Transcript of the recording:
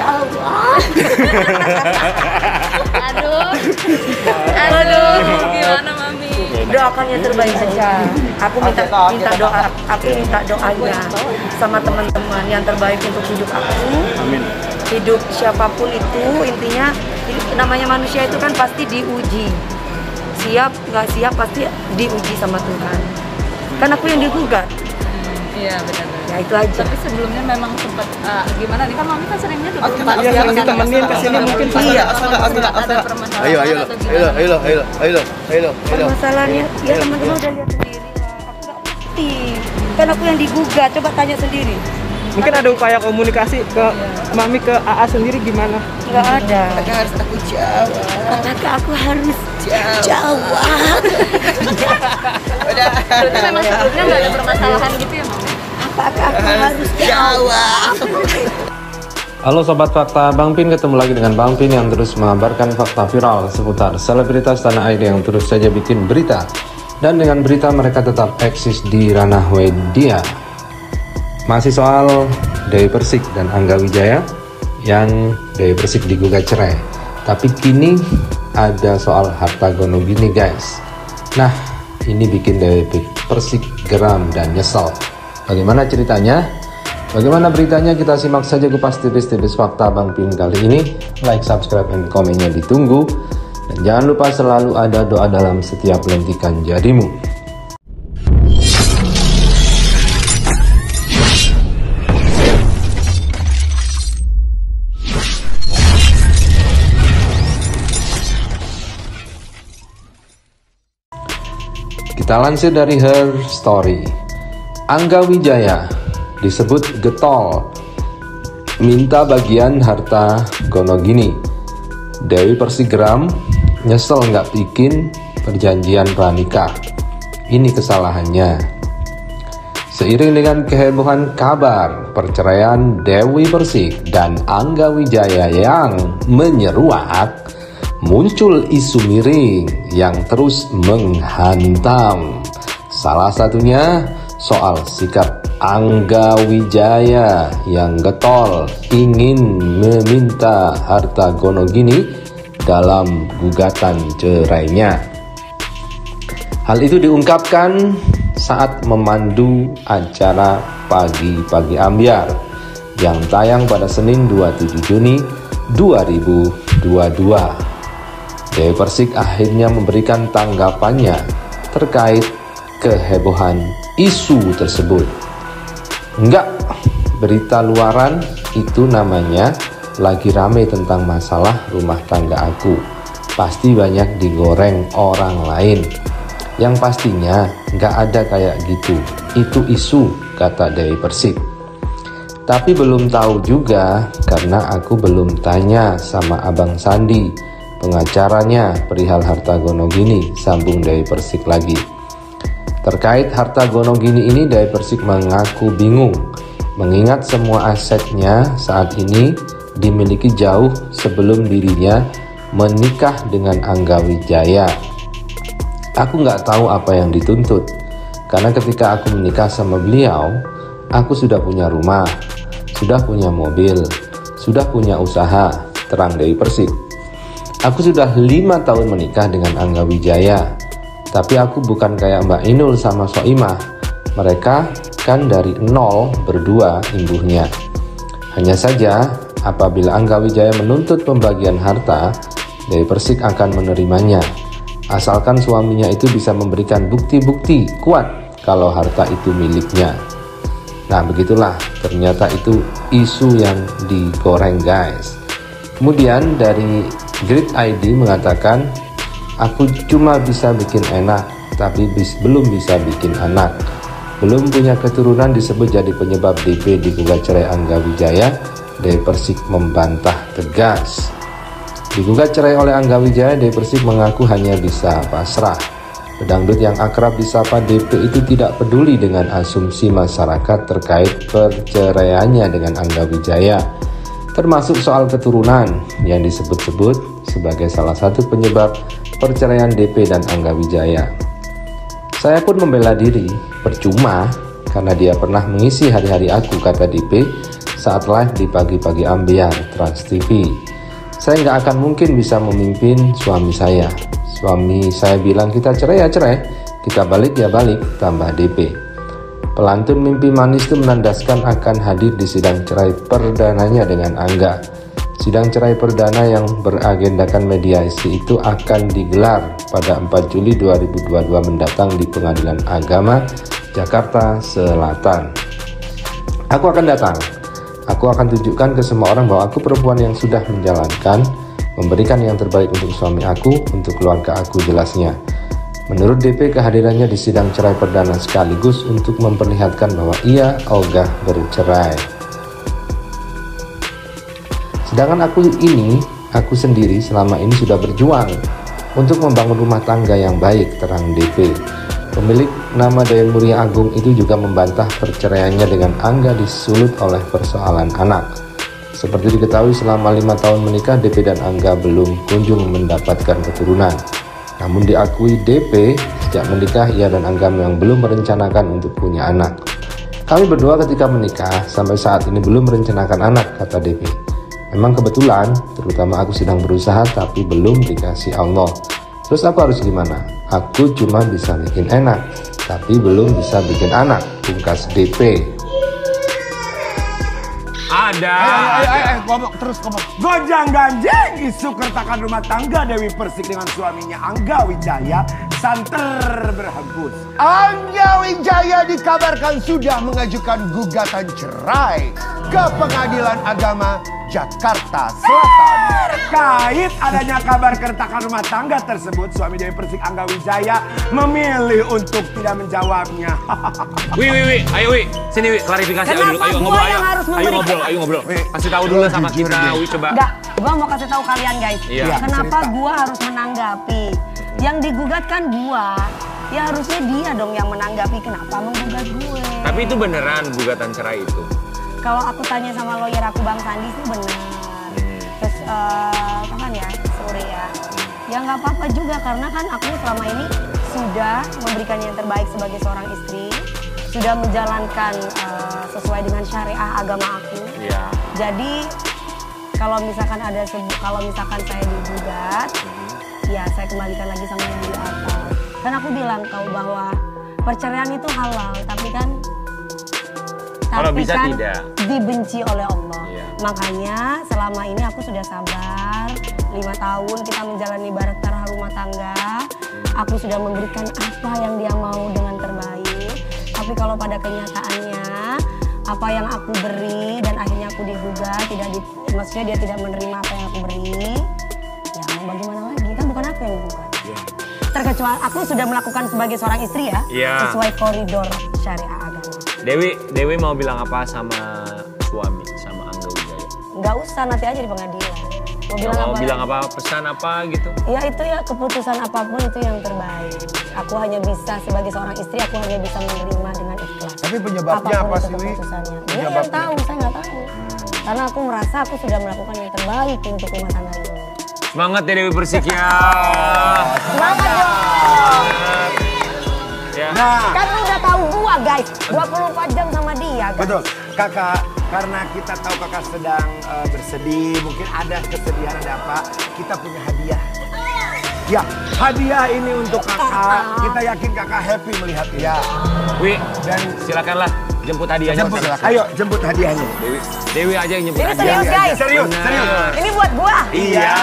Jawa. Aduh, gimana Mami? Doakan yang terbaik saja. Aku minta doanya sama teman-teman yang terbaik untuk hidup aku. Amin. Hidup siapapun itu intinya namanya manusia itu kan pasti diuji. Siap nggak siap pasti diuji sama Tuhan. Kan aku yang digugat. Iya benar. Ya itu aja. Tapi sebelumnya memang sempat gimana nih kan Mami kan seringnya duduk Iya, sering ditemenin kesini mungkin. Iya. ada permasalahan Ayo. Permasalahannya ya teman-teman udah lihat sendiri lah. Aku nggak ngerti. Kan aku yang digugat. Coba tanya sendiri. Mungkin ada upaya komunikasi ke Mami ke AA sendiri gimana? Nggak ada. Harus aku jawab. Apakah aku harus jawab? Berarti memang sebelumnya nggak ada permasalahan gitu ya Mami? Apakah aku harus jawab? Halo Sobat Fakta, Bang Pin ketemu lagi dengan Bang Pin yang terus mengabarkan fakta viral seputar selebritas tanah air yang terus saja bikin berita. Dan dengan berita mereka tetap eksis di ranah media. Masih soal Dewi Persik dan Angga Wijaya yang Dewi Persik digugat cerai. Tapi kini ada soal harta gono gini guys. Nah, ini bikin Dewi Persik geram dan nyesel. Bagaimana ceritanya? Bagaimana beritanya? Kita simak saja kupas tipis-tipis fakta Bang Pin kali ini. Like, subscribe, dan komennya ditunggu. Dan jangan lupa selalu ada doa dalam setiap lentikan jarimu. Kita lansir dari Her Story. Angga Wijaya disebut getol, minta bagian harta gono gini. Dewi Persik geram, nyesel nggak bikin perjanjian pranikah. Ini kesalahannya. Seiring dengan kehebohan kabar perceraian Dewi Persik dan Angga Wijaya yang menyeruak, muncul isu miring yang terus menghantam. Salah satunya soal sikap Angga Wijaya yang getol ingin meminta harta gono gini dalam gugatan cerainya. Hal itu diungkapkan saat memandu acara Pagi-Pagi Ambyar yang tayang pada Senin 27 Juni 2022. Dewi Persik akhirnya memberikan tanggapannya terkait kehebohan isu tersebut. Enggak, berita luaran itu namanya lagi rame tentang masalah rumah tangga aku. Pasti banyak digoreng orang lain. Yang pastinya enggak ada kayak gitu. Itu isu, kata Dewi Persik. Tapi belum tahu juga karena aku belum tanya sama Abang Sandi, pengacaranya perihal harta gono gini, sambung Dewi Persik lagi. Terkait harta gono gini ini, Dewi Persik mengaku bingung, mengingat semua asetnya saat ini dimiliki jauh sebelum dirinya menikah dengan Angga Wijaya. Aku nggak tahu apa yang dituntut, karena ketika aku menikah sama beliau, aku sudah punya rumah, sudah punya mobil, sudah punya usaha, terang Dewi Persik. Aku sudah 5 tahun menikah dengan Angga Wijaya. Tapi aku bukan kayak Mbak Inul sama Soimah. Mereka kan dari nol berdua imbuhnya. Hanya saja apabila Angga Wijaya menuntut pembagian harta, Dewi Persik akan menerimanya. Asalkan suaminya itu bisa memberikan bukti-bukti kuat kalau harta itu miliknya. Nah begitulah, ternyata itu isu yang digoreng guys. Kemudian dari Grid ID mengatakan, aku cuma bisa bikin enak, tapi belum bisa bikin anak. Belum punya keturunan disebut jadi penyebab DP digugat cerai Angga Wijaya. Dewi Persik membantah tegas. Digugat cerai oleh Angga Wijaya, Dewi Persik mengaku hanya bisa pasrah. Pedangdut yang akrab disapa DP itu tidak peduli dengan asumsi masyarakat terkait perceraiannya dengan Angga Wijaya, termasuk soal keturunan yang disebut-sebut sebagai salah satu penyebab perceraian DP dan Angga Wijaya. Saya pun membela diri, percuma karena dia pernah mengisi hari-hari aku, kata DP saat live di Pagi-Pagi Ambiar Trans TV. Saya nggak akan mungkin bisa memimpin suami saya. Suami saya bilang kita cerai ya cerai, kita balik ya balik, tambah DP. Pelantun Mimpi Manis itu menandaskan akan hadir di sidang cerai perdananya dengan Angga. Sidang cerai perdana yang beragendakan mediasi itu akan digelar pada 4 Juli 2022 mendatang di Pengadilan Agama Jakarta Selatan. Aku akan datang. Aku akan tunjukkan ke semua orang bahwa aku perempuan yang sudah menjalankan, memberikan yang terbaik untuk suami aku, untuk keluarga aku jelasnya. Menurut DP, kehadirannya di sidang cerai perdana sekaligus untuk memperlihatkan bahwa ia ogah bercerai. Sedangkan aku sendiri selama ini sudah berjuang untuk membangun rumah tangga yang baik, terang DP. Pemilik nama Dayan Muria Agung itu juga membantah perceraiannya dengan Angga disulut oleh persoalan anak. Seperti diketahui selama 5 tahun menikah, DP dan Angga belum kunjung mendapatkan keturunan. Namun diakui DP, sejak menikah ia dan Angga memang belum merencanakan untuk punya anak. Kami berdua ketika menikah sampai saat ini belum merencanakan anak, kata DP. Memang kebetulan, terutama aku sedang berusaha tapi belum dikasih Allah. Terus aku harus gimana? Aku cuma bisa bikin enak, tapi belum bisa bikin anak, pungkas DP. Ada. Ayo, ngomong terus ngomong. Gonjang ganjing isu keretakan rumah tangga Dewi Persik dengan suaminya Angga Wijaya santer berhembus. Angga Wijaya dikabarkan sudah mengajukan gugatan cerai ke Pengadilan Agama Jakarta Selatan. Terkait adanya kabar keretakan rumah tangga tersebut, suami Dewi Persik Angga Wijaya memilih untuk tidak menjawabnya. Wi, ayo Wi, sini Wi, klarifikasi ayo dulu. Ayo ngobrol, ayo ngobrol. Kasih tahu dulu sama kita, Wi, coba. Enggak, gua mau kasih tahu kalian guys. Iya, Kenapa cerita. gua harus menanggapi? Yang digugat kan gua. Ya harusnya dia dong yang menanggapi, kenapa menggugat gue. Tapi itu beneran gugatan cerai itu. Kalau aku tanya sama lawyer aku Bang Sandi itu benar. Terus kapan ya? Sore ya. Ya nggak apa-apa juga karena kan aku selama ini sudah memberikan yang terbaik sebagai seorang istri, sudah menjalankan sesuai dengan syariah agama aku. Iya. Jadi kalau misalkan saya digugat, ya saya kembalikan lagi sama yang di atas. Kan aku bilang kau bahwa perceraian itu halal, tapi kan bisa tidak dibenci oleh Allah. Iya. Makanya selama ini aku sudah sabar 5 tahun kita menjalani bahtera rumah tangga. Aku sudah memberikan apa yang dia mau dengan terbaik. Tapi kalau pada kenyataannya apa yang aku beri dan akhirnya aku digugat, maksudnya dia tidak menerima apa yang aku beri, ya mau bagaimana lagi, kan bukan aku yang digugat. Terkecuali aku sudah melakukan sebagai seorang istri ya, sesuai koridor syariah agama. Dewi mau bilang apa sama suami, sama Angga Wijaya? Nggak usah, nanti aja di pengadilan. Mau bilang apa? Pesan apa gitu? Ya itu ya, keputusan apapun itu yang terbaik. Aku hanya bisa sebagai seorang istri, aku hanya bisa menerima dengan ikhlas. Tapi penyebabnya apa sih, Wi? Dia yang tahu, saya nggak tahu. Karena aku merasa aku sudah melakukan yang terbaik untuk rumah tangga ini. Semangat ya Dewi Persik ya. Semangat dong. Ya. Nah, Kan lu udah tahu gua guys, 24 jam sama dia guys. betul. Kakak, karena kita tahu kakak sedang bersedih, mungkin ada kesedihan, ada apa, kita punya hadiah. Ya, hadiah ini untuk kakak. Kita yakin kakak happy melihat dia. Wi, Dan silakanlah jemput hadiahnya. Ayo jemput hadiahnya. Dewi aja yang jemput Ini hadiah. serius guys. Serius. Ini buat gua. Iya.